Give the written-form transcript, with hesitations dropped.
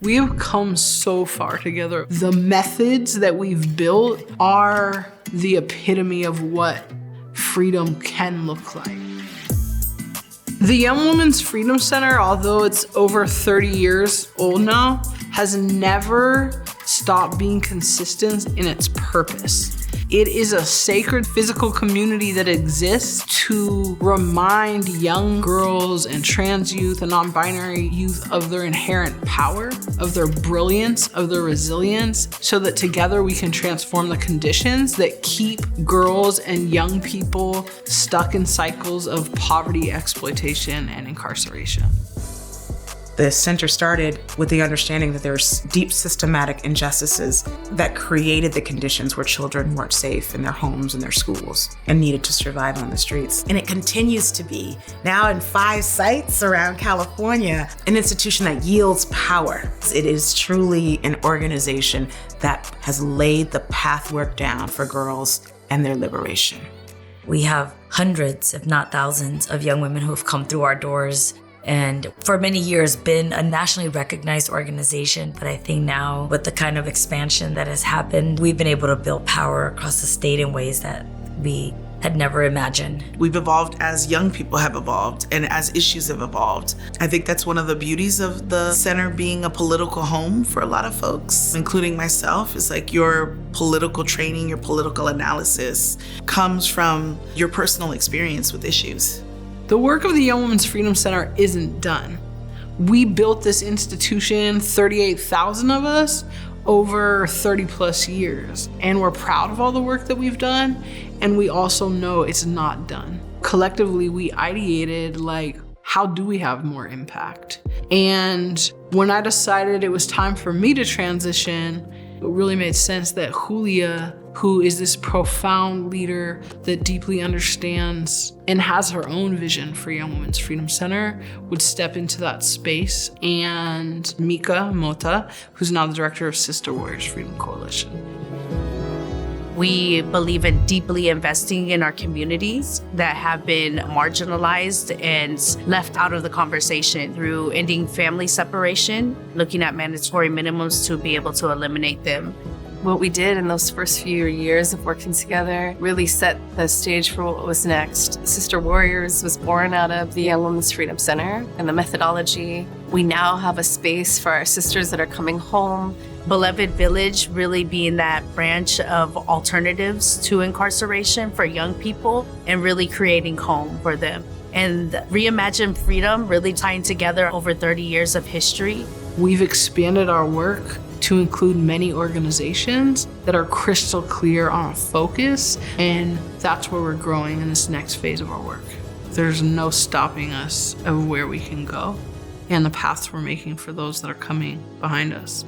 We have come so far together. The methods that we've built are the epitome of what freedom can look like. The Young Women's Freedom Center, although it's over 30 years old now, has never stopped being consistent in its purpose. It is a sacred physical community that exists to remind young girls and trans youth and non-binary youth of their inherent power, of their brilliance, of their resilience, so that together we can transform the conditions that keep girls and young people stuck in cycles of poverty, exploitation, and incarceration. The center started with the understanding that there's deep systematic injustices that created the conditions where children weren't safe in their homes and their schools and needed to survive on the streets. And it continues to be, now in 5 sites around California, an institution that yields power. It is truly an organization that has laid the pathwork down for girls and their liberation. We have hundreds, if not thousands, of young women who have come through our doors and for many years been a nationally recognized organization. But I think now with the kind of expansion that has happened, we've been able to build power across the state in ways that we had never imagined. We've evolved as young people have evolved and as issues have evolved. I think that's one of the beauties of the center being a political home for a lot of folks, including myself, is like your political training, your political analysis comes from your personal experience with issues. The work of the Young Women's Freedom Center isn't done. We built this institution, 38,000 of us, over 30 plus years. And we're proud of all the work that we've done. And we also know it's not done. Collectively, we ideated how do we have more impact? And when I decided it was time for me to transition, it really made sense that Julia, who is this profound leader that deeply understands and has her own vision for Young Women's Freedom Center, would step into that space, and Mika Mota, who's now the director of Sister Warriors Freedom Coalition. We believe in deeply investing in our communities that have been marginalized and left out of the conversation through ending family separation, looking at mandatory minimums to be able to eliminate them. What we did in those first few years of working together really set the stage for what was next. Sister Warriors was born out of the Young Women's Freedom Center and the methodology. We now have a space for our sisters that are coming home. Beloved Village really being that branch of alternatives to incarceration for young people and really creating home for them. And ReImagine Freedom really tying together over 30 years of history. We've expanded our work to include many organizations that are crystal clear on a focus, and that's where we're growing in this next phase of our work. There's no stopping us of where we can go and the paths we're making for those that are coming behind us.